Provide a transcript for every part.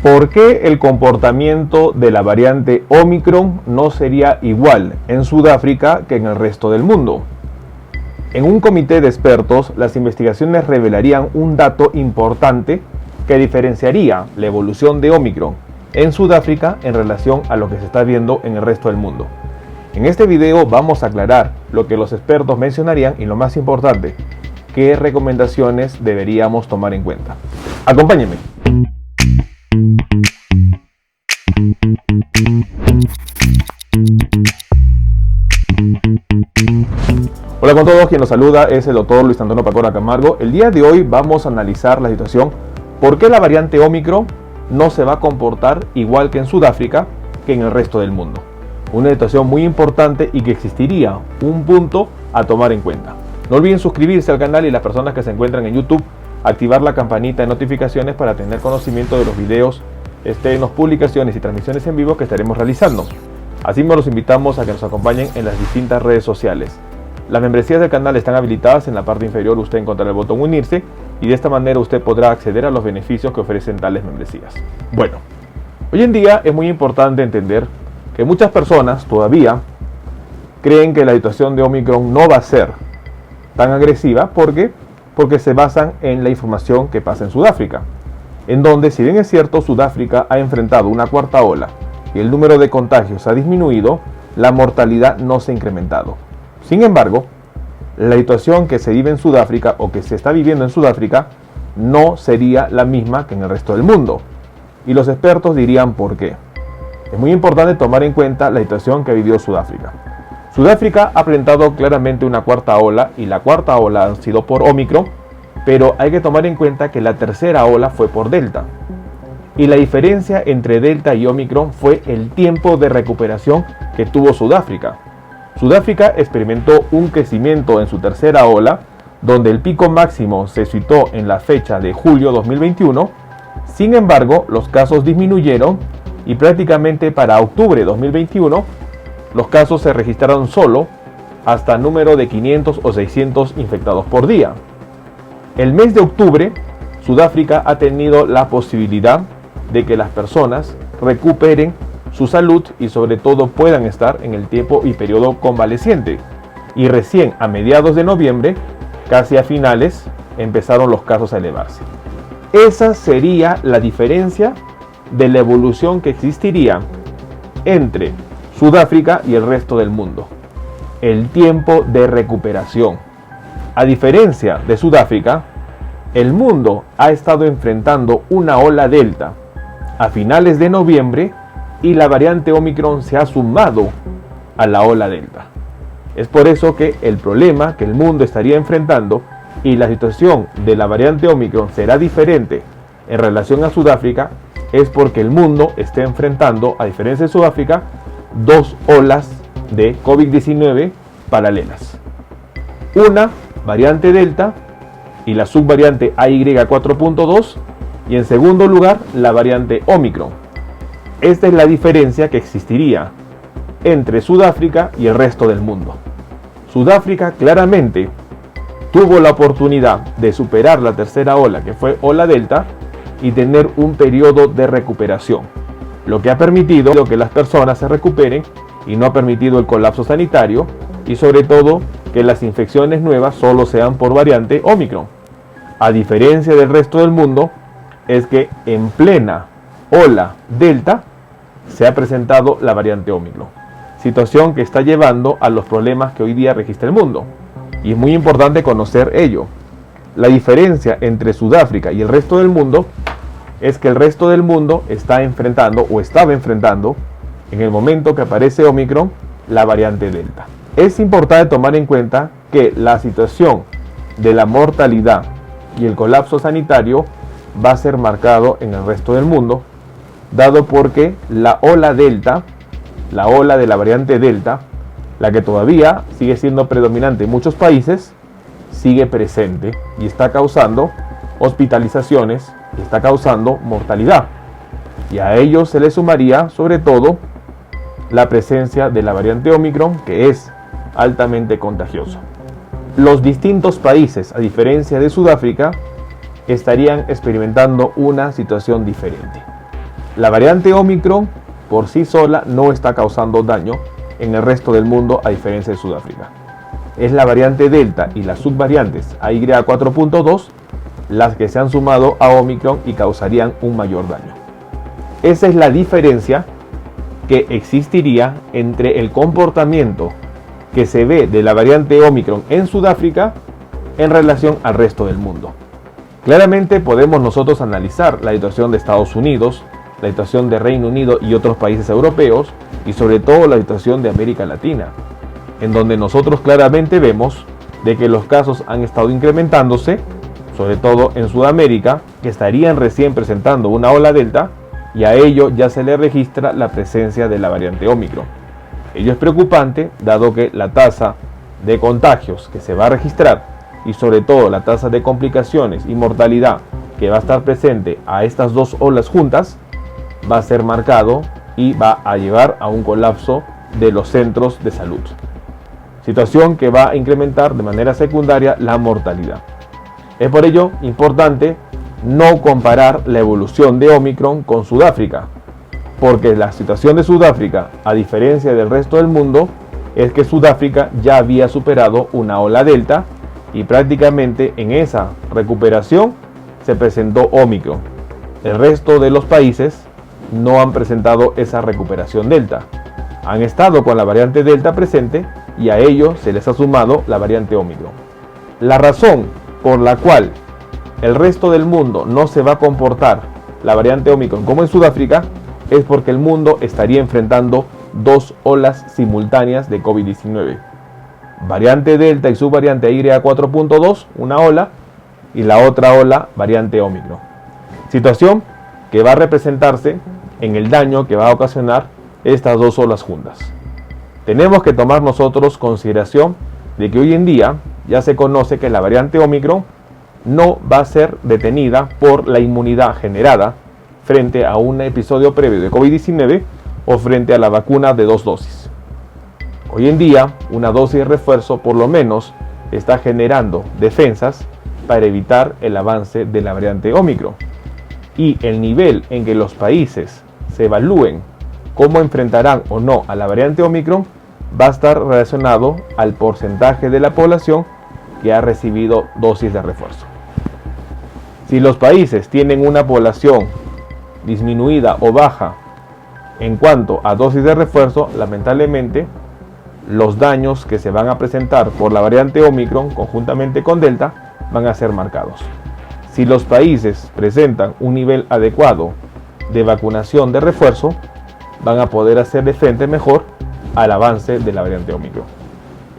¿Por qué el comportamiento de la variante Omicron no sería igual en Sudáfrica que en el resto del mundo? En un comité de expertos, las investigaciones revelarían un dato importante que diferenciaría la evolución de Omicron en Sudáfrica en relación a lo que se está viendo en el resto del mundo. En este video vamos a aclarar lo que los expertos mencionarían y, lo más importante, qué recomendaciones deberíamos tomar en cuenta. Acompáñenme. Hola con todos, quien los saluda es el doctor Luis Antonio Pacora Camargo. El día de hoy vamos a analizar la situación por qué la variante Omicron no se va a comportar igual que en Sudáfrica que en el resto del mundo. Una situación muy importante y que existiría un punto a tomar en cuenta. No olviden suscribirse al canal y las personas que se encuentran en YouTube, activar la campanita de notificaciones para tener conocimiento de los videos, estrenos, publicaciones y transmisiones en vivo que estaremos realizando. Asimismo, los invitamos a que nos acompañen en las distintas redes sociales. Las membresías del canal están habilitadas. En la parte inferior usted encontrará el botón unirse y de esta manera usted podrá acceder a los beneficios que ofrecen tales membresías. Bueno, hoy en día es muy importante entender que muchas personas todavía creen que la situación de Omicron no va a ser tan agresiva porque se basan en la información que pasa en Sudáfrica, en donde, si bien es cierto, Sudáfrica ha enfrentado una cuarta ola y el número de contagios ha disminuido, la mortalidad no se ha incrementado. Sin embargo, la situación que se vive en Sudáfrica o que se está viviendo en Sudáfrica no sería la misma que en el resto del mundo. Y los expertos dirían por qué. Es muy importante tomar en cuenta la situación que vivió Sudáfrica. Sudáfrica ha enfrentado claramente una cuarta ola y la cuarta ola ha sido por Omicron, pero hay que tomar en cuenta que la tercera ola fue por Delta. Y la diferencia entre Delta y Omicron fue el tiempo de recuperación que tuvo Sudáfrica. Sudáfrica experimentó un crecimiento en su tercera ola, donde el pico máximo se situó en la fecha de julio 2021. Sin embargo, los casos disminuyeron y prácticamente para octubre 2021 los casos se registraron solo hasta número de 500 o 600 infectados por día. El mes de octubre, Sudáfrica ha tenido la posibilidad de que las personas recuperen su salud y sobre todo puedan estar en el tiempo y periodo convaleciente. Y recién a mediados de noviembre, casi a finales, empezaron los casos a elevarse. Esa sería la diferencia de la evolución que existiría entre Sudáfrica y el resto del mundo. El tiempo de recuperación. A diferencia de Sudáfrica, el mundo ha estado enfrentando una ola Delta a finales de noviembre y la variante Omicron se ha sumado a la ola Delta. Es por eso que el problema que el mundo estaría enfrentando y la situación de la variante Omicron será diferente en relación a Sudáfrica, es porque el mundo está enfrentando, a diferencia de Sudáfrica, dos olas de COVID-19 paralelas. Una variante Delta y la subvariante AY4.2 y en segundo lugar la variante Omicron. Esta es la diferencia que existiría entre Sudáfrica y el resto del mundo. Sudáfrica claramente tuvo la oportunidad de superar la tercera ola, que fue ola Delta, y tener un periodo de recuperación, lo que ha permitido que las personas se recuperen y no ha permitido el colapso sanitario y sobre todo que las infecciones nuevas solo sean por variante Omicron. A diferencia del resto del mundo, es que en plena ola Delta se ha presentado la variante Omicron, situación que está llevando a los problemas que hoy día registra el mundo. Y es muy importante conocer ello. La diferencia entre Sudáfrica y el resto del mundo es que el resto del mundo está enfrentando o estaba enfrentando en el momento que aparece Omicron la variante Delta. Es importante tomar en cuenta que la situación de la mortalidad y el colapso sanitario va a ser marcado en el resto del mundo, dado porque la ola Delta, la ola de la variante Delta, la que todavía sigue siendo predominante en muchos países, sigue presente y está causando hospitalizaciones y está causando mortalidad. Y a ello se le sumaría sobre todo la presencia de la variante Omicron, que es altamente contagiosa. Los distintos países, a diferencia de Sudáfrica, estarían experimentando una situación diferente. La variante Omicron por sí sola no está causando daño en el resto del mundo a diferencia de Sudáfrica. Es la variante Delta y las subvariantes AY4.2 las que se han sumado a Omicron y causarían un mayor daño. Esa es la diferencia que existiría entre el comportamiento que se ve de la variante Omicron en Sudáfrica en relación al resto del mundo. Claramente podemos nosotros analizar la situación de Estados Unidos, la situación de Reino Unido y otros países europeos y sobre todo la situación de América Latina, en donde nosotros claramente vemos de que los casos han estado incrementándose, sobre todo en Sudamérica, que estarían recién presentando una ola delta y a ello ya se le registra la presencia de la variante Omicron. Ello es preocupante dado que la tasa de contagios que se va a registrar y sobre todo la tasa de complicaciones y mortalidad que va a estar presente a estas dos olas juntas va a ser marcado y va a llevar a un colapso de los centros de salud. Situación que va a incrementar de manera secundaria la mortalidad. Es por ello importante no comparar la evolución de Omicron con Sudáfrica, porque la situación de Sudáfrica, a diferencia del resto del mundo, es que Sudáfrica ya había superado una ola delta y prácticamente en esa recuperación se presentó Omicron. El resto de los países no han presentado esa recuperación delta. Han estado con la variante delta presente y a ello se les ha sumado la variante Omicron. La razón por la cual el resto del mundo no se va a comportar la variante Omicron como en Sudáfrica es porque el mundo estaría enfrentando dos olas simultáneas de COVID-19. Variante Delta y subvariante AY4.2, una ola, y la otra ola, variante Omicron. Situación que va a representarse en el daño que va a ocasionar estas dos olas juntas. Tenemos que tomar nosotros consideración de que hoy en día ya se conoce que la variante Omicron no va a ser detenida por la inmunidad generada frente a un episodio previo de COVID-19 o frente a la vacuna de 2 dosis. Hoy en día, una dosis de refuerzo por lo menos está generando defensas para evitar el avance de la variante Omicron. Y el nivel en que los países se evalúen cómo enfrentarán o no a la variante Omicron va a estar relacionado al porcentaje de la población que ha recibido dosis de refuerzo. Si los países tienen una población disminuida o baja en cuanto a dosis de refuerzo, lamentablemente los daños que se van a presentar por la variante Omicron conjuntamente con Delta van a ser marcados. Si los países presentan un nivel adecuado de vacunación de refuerzo, van a poder hacerle frente mejor al avance de la variante Omicron.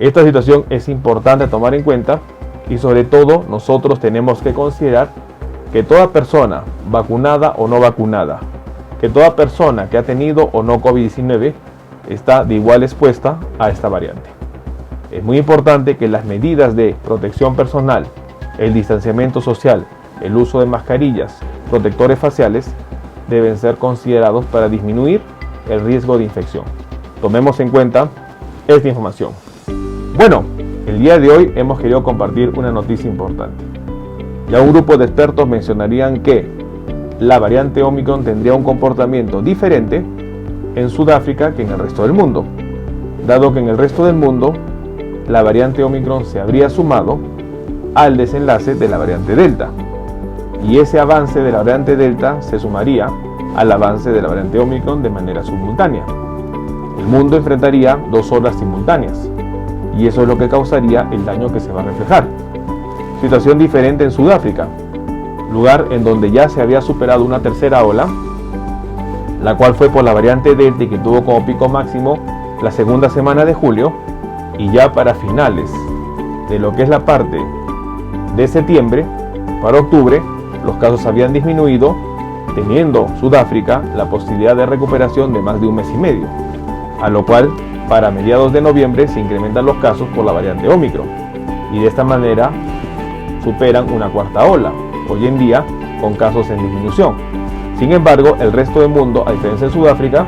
Esta situación es importante tomar en cuenta y sobre todo nosotros tenemos que considerar que toda persona vacunada o no vacunada, que toda persona que ha tenido o no COVID-19 está de igual expuesta a esta variante. Es muy importante que las medidas de protección personal, el distanciamiento social, el uso de mascarillas, protectores faciales, deben ser considerados para disminuir el riesgo de infección. Tomemos en cuenta esta información. Bueno, el día de hoy hemos querido compartir una noticia importante. Ya un grupo de expertos mencionarían que la variante Omicron tendría un comportamiento diferente en Sudáfrica que en el resto del mundo, dado que en el resto del mundo la variante Omicron se habría sumado al desenlace de la variante Delta y ese avance de la variante Delta se sumaría al avance de la variante Omicron de manera simultánea. El mundo enfrentaría dos olas simultáneas y eso es lo que causaría el daño que se va a reflejar. Situación diferente en Sudáfrica, lugar en donde ya se había superado una tercera ola, la cual fue por la variante Delta y que tuvo como pico máximo la segunda semana de julio, y ya para finales de lo que es la parte de septiembre, para octubre, los casos habían disminuido, teniendo Sudáfrica la posibilidad de recuperación de más de un mes y medio, a lo cual para mediados de noviembre se incrementan los casos por la variante Omicron, y de esta manera superan una cuarta ola, hoy en día con casos en disminución. Sin embargo, el resto del mundo, a diferencia de Sudáfrica,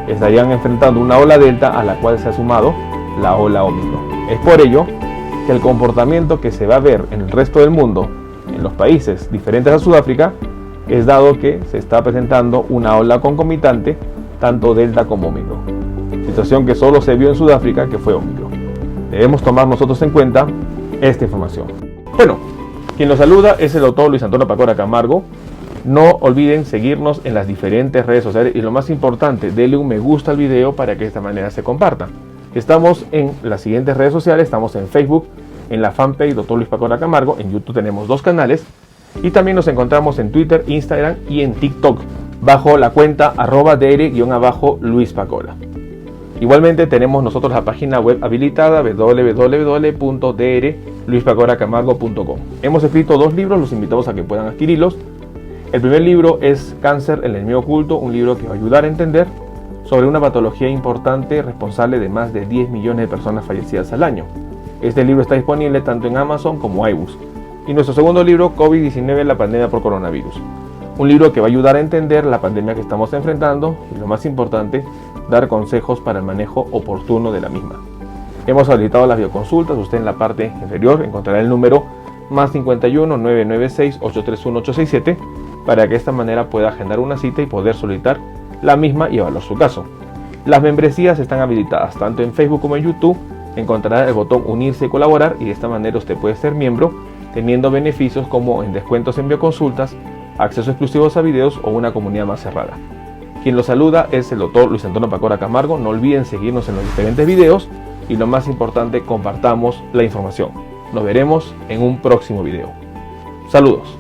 estarían enfrentando una ola delta a la cual se ha sumado la ola Omicron. Es por ello que el comportamiento que se va a ver en el resto del mundo, en los países diferentes a Sudáfrica, es dado que se está presentando una ola concomitante, tanto Delta como Omicron. Situación que solo se vio en Sudáfrica, que fue Omicron. Debemos tomar nosotros en cuenta esta información. Bueno, quien los saluda es el doctor Luis Antonio Pacora Camargo. No olviden seguirnos en las diferentes redes sociales y lo más importante, denle un me gusta al video para que de esta manera se comparta. Estamos en las siguientes redes sociales, estamos en Facebook, en la fanpage Dr. Luis Pacora Camargo, en YouTube tenemos 2 canales y también nos encontramos en Twitter, Instagram y en TikTok bajo la cuenta @dr_Luis Pacora. Igualmente tenemos nosotros la página web habilitada www.drluispacoracamargo.com. Hemos escrito 2 libros, los invitamos a que puedan adquirirlos. El primer libro es Cáncer, el enemigo oculto, un libro que va a ayudar a entender sobre una patología importante responsable de más de 10 millones de personas fallecidas al año. Este libro está disponible tanto en Amazon como iBooks. Y nuestro segundo libro, COVID-19, la pandemia por coronavirus. Un libro que va a ayudar a entender la pandemia que estamos enfrentando y, lo más importante, dar consejos para el manejo oportuno de la misma. Hemos habilitado las videoconsultas. Usted en la parte inferior encontrará el número +51 996 831 867 para que de esta manera pueda agendar una cita y poder solicitar la misma y evaluar su caso. Las membresías están habilitadas tanto en Facebook como en YouTube. Encontrará el botón unirse y colaborar y de esta manera usted puede ser miembro teniendo beneficios como en descuentos en bioconsultas, acceso exclusivos a videos o una comunidad más cerrada. Quien los saluda es el doctor Luis Antonio Pacora Camargo. No olviden seguirnos en los diferentes videos y lo más importante, compartamos la información. Nos veremos en un próximo video. Saludos.